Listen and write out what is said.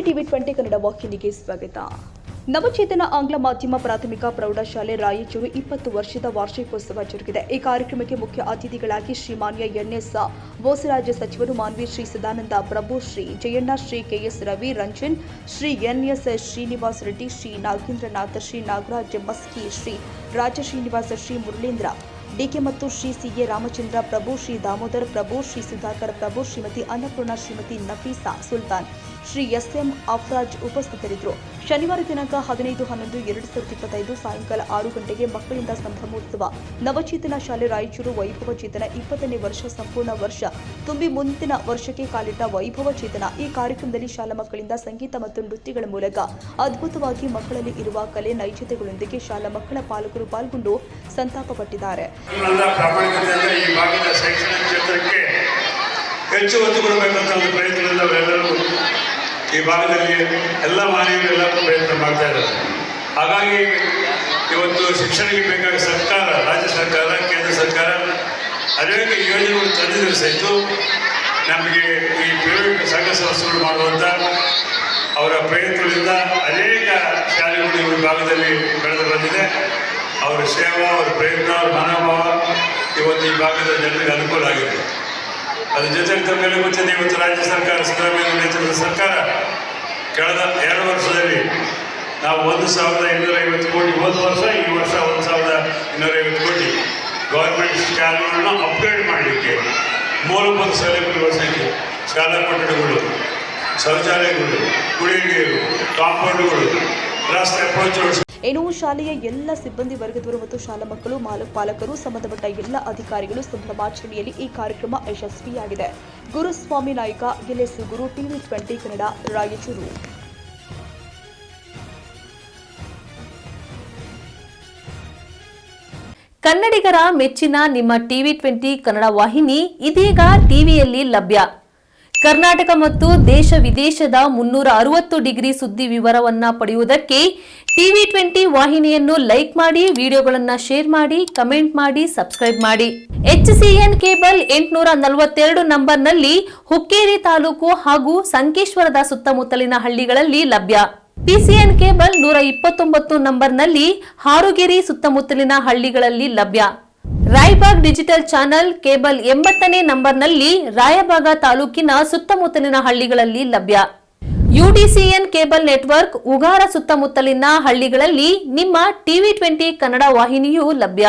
TV 20 Kannada ವಾಹಿನಿಗೆ ಸ್ವಾಗತ. ನವಚೇತನ ಆಂಗ್ಲ ಮಾಧ್ಯಮ ಪ್ರಾಥಮಿಕ ಪ್ರೌಢಶಾಲೆ ರಾಯಚೂರು 20 ವರ್ಷದ ವಾರ್ಷಿಕೋತ್ಸವ ಜರುಗಿದೆ. ಈ ಕಾರ್ಯಕ್ರಮಕ್ಕೆ ಮುಖ್ಯ ಅತಿಥಿಗಳಾಗಿ ಶ್ರೀಮಾನ್ಯ ಎನ್ಎಸ್ ಬೋಸರಾಜ ಸಚಿವರು, ಮಾನ್ವಿ ಶ್ರೀ ಸದಾನಂದ ಪ್ರಭು, ಶ್ರೀ ಜಯಣ್ಣ, ಶ್ರೀ ಕೆಎಸ್ ರವಿ ರಂಜನ್, ಶ್ರೀ ಎನ್ಎಸ್ ಶ್ರೀನಿವಾಸ ರೆಡ್ಡಿ, ಶ್ರೀ ನಾಗೇಂದ್ರನಾಥ, ಶ್ರೀ ನಾಗರಾಜ್ ಮಸ್ಕಿ, ಶ್ರೀ ರಾಜ ಶ್ರೀನಿವಾಸ, ಶ್ರೀ ಮುರಳೀಂದ್ರ ಡಿಕೆ ಮತ್ತು ಶ್ರೀ ಸಿಎ ರಾಮಚಂದ್ರ ಪ್ರಭು, ಶ್ರೀ ದಾಮೋದರ್ ಪ್ರಭು, ಶ್ರೀ ಸುಧಾಕರ್ ಪ್ರಭು, ಶ್ರೀಮತಿ ಅನ್ನಪೂರ್ಣ, ಶ್ರೀಮತಿ ನಫೀಸಾ ಸುಲ್ತಾನ್, ಶ್ರೀ ಎಸ್ಎಂ ಅಫ್ರಾಜ್ ಉಪಸ್ಥಿತರಿದ್ದರು. ಶನಿವಾರ ದಿನಾಂಕ 15/11/2025 ಸಾಯಂಕಾಲ 6 ಗಂಟೆಗೆ ಮಕ್ಕಳಿಂದ ಸಂಭ್ರಮೋತ್ಸವ. ನವಚೇತನ ಶಾಲೆ ರಾಯಚೂರು ವೈಭವ ಚೇತನ 20ನೇ ವರ್ಷ ಸಂಪೂರ್ಣ ವರ್ಷ ತುಂಬಿ ಮುಂದಿನ ವರ್ಷಕ್ಕೆ ಕಾಲಿಟ್ಟ ವೈಭವ ಚೇತನ. ಈ ಕಾರ್ಯಕ್ರಮದಲ್ಲಿ ಶಾಲಾ ಮಕ್ಕಳಿಂದ ಸಂಗೀತ ಮತ್ತು ನೃತ್ಯಗಳ ಮೂಲಕ ಅದ್ಭುತವಾಗಿ ಮಕ್ಕಳಲ್ಲಿ ಇರುವ ಕಲೆ ನೈಜತೆಗಳೊಂದಿಗೆ ಶಾಲಾ ಮಕ್ಕಳ ಪಾಲಕರು ಪಾಲ್ಗೊಂಡು ಸಂತಾಪ ಪಟ್ಟಿದ್ದಾರೆ. ಹೆಚ್ಚು ಒತ್ತು ಕೊಡಬೇಕಂತ ಒಂದು ಪ್ರಯತ್ನದಿಂದ ಅವರೆಲ್ಲರೂ ಈ ಭಾಗದಲ್ಲಿ ಎಲ್ಲ ಮಾನವೀಯರೆಲ್ಲ ಪ್ರಯತ್ನ ಮಾಡ್ತಾ ಇದ್ದಾರೆ. ಹಾಗಾಗಿ ಇವತ್ತು ಶಿಕ್ಷಣಕ್ಕೆ ಬೇಕಾದ ಸರ್ಕಾರ, ರಾಜ್ಯ ಸರ್ಕಾರ, ಕೇಂದ್ರ ಸರ್ಕಾರ ಅನೇಕ ಯೋಜನೆಗಳು ತಂದಿದ್ರು ಸಹಿತ ನಮಗೆ ಈ ಪ್ರೈವೇಟ್ ಸಂಘ ಸಂಸ್ಥೆಗಳು ಮಾಡುವಂಥ ಅವರ ಪ್ರಯತ್ನದಿಂದ ಅನೇಕ ಶಾಲೆಗಳು ಈ ಭಾಗದಲ್ಲಿ ಬೆಳೆದು ಬಂದಿದೆ. ಅವರ ಸೇವಾ, ಅವರ ಪ್ರಯತ್ನ, ಅವರ ಮನೋಭಾವ ಇವತ್ತು ಈ ಭಾಗದ ಜನರಿಗೆ ಅನುಕೂಲ ಆಗಿದೆ. ಅದ್ರ ಜೊತೆಗೆ ತಮ್ಮೆಲ್ಲ ಗೊತ್ತಿದೆ, ಇವತ್ತು ರಾಜ್ಯ ಸರ್ಕಾರ, ಸಿದ್ದರಾಮಯ್ಯ ನೇತೃತ್ವದ ಸರ್ಕಾರ ಕಳೆದ 2 ವರ್ಷದಲ್ಲಿ ನಾವು 1,250 ಕೋಟಿ, ಹೋದ ವರ್ಷ ಈ ವರ್ಷ 1,250 ಕೋಟಿ ಗೌರ್ಮೆಂಟ್ ಶಾಲೆಗಳನ್ನ ಅಪ್ಗ್ರೇಡ್ ಮಾಡಲಿಕ್ಕೆ, ಮೂಲಭೂತ ಸೌಲಭ್ಯಗಳು ಒದಗಿಸಲಿಕ್ಕೆ, ಶಾಲಾ ಕೊಠಡಿಗಳು, ಶೌಚಾಲಯಗಳು, ಕುಡಿಯುವ ನೀರು, ಕಾಂಪೌಂಡ್ಗಳು, ರಸ್ತೆ ಅಪ್ರೋಚ್ಗಳು. ಇನ್ನು ಶಾಲೆಯ ಎಲ್ಲ ಸಿಬ್ಬಂದಿ ವರ್ಗದವರು ಮತ್ತು ಶಾಲಾ ಮಕ್ಕಳು, ಪಾಲಕರು, ಸಂಬಂಧಪಟ್ಟ ಎಲ್ಲ ಅಧಿಕಾರಿಗಳು ಸಂಭ್ರಮಾಚರಣೆಯಲ್ಲಿ ಈ ಕಾರ್ಯಕ್ರಮ ಯಶಸ್ವಿಯಾಗಿದೆ. ಗುರುಸ್ವಾಮಿ ನಾಯ್ಕ, ಗಿಲೆಸುಗುರು, ಟಿವಿ 20 ಕನ್ನಡ, ರಾಯಚೂರು. ಕನ್ನಡಿಗರ ಮೆಚ್ಚಿನ ನಿಮ್ಮ ಟಿವಿ 20 ಕನ್ನಡ ವಾಹಿನಿ ಇದೀಗ ಟಿವಿಯಲ್ಲಿ ಲಭ್ಯ. ಕರ್ನಾಟಕ ಮತ್ತು ದೇಶ ವಿದೇಶದ 360 ಡಿಗ್ರಿ ಸುದ್ದಿ ವಿವರವನ್ನ ಪಡೆಯುವುದಕ್ಕೆ ಟಿವಿ 20 ವಾಹಿನಿಯನ್ನು ಲೈಕ್ ಮಾಡಿ, ವಿಡಿಯೋಗಳನ್ನು ಶೇರ್ ಮಾಡಿ, ಕಮೆಂಟ್ ಮಾಡಿ, ಸಬ್ಸ್ಕ್ರೈಬ್ ಮಾಡಿ. HCN ಕೇಬಲ್ 842 ನಂಬರ್ನಲ್ಲಿ ಹುಕ್ಕೇರಿ ತಾಲೂಕು ಹಾಗೂ ಸಂಕೇಶ್ವರದ ಸುತ್ತಮುತ್ತಲಿನ ಹಳ್ಳಿಗಳಲ್ಲಿ ಲಭ್ಯ. PCN ಕೇಬಲ್ 129 ನಂಬರ್ನಲ್ಲಿ ಹಾರುಗೆರೆ ಸುತ್ತಮುತ್ತಲಿನ ಹಳ್ಳಿಗಳಲ್ಲಿ ಲಭ್ಯ. ರಾಯಬಾಗ್ ಡಿಜಿಟಲ್ ಚಾನೆಲ್ ಕೇಬಲ್ 80ನೇ ನಂಬರ್ನಲ್ಲಿ ರಾಯಬಾಗ ತಾಲೂಕಿನ ಸುತ್ತಮುತ್ತಲಿನ ಹಳ್ಳಿಗಳಲ್ಲಿ ಲಭ್ಯ. UDCN ಕೇಬಲ್ ನೆಟ್ವರ್ಕ್ ಉಗಾರ ಸುತ್ತಮುತ್ತಲಿನ ಹಳ್ಳಿಗಳಲ್ಲಿ ನಿಮ್ಮ ಟಿವಿ 20 ಕನ್ನಡ ವಾಹಿನಿಯೂ ಲಭ್ಯ.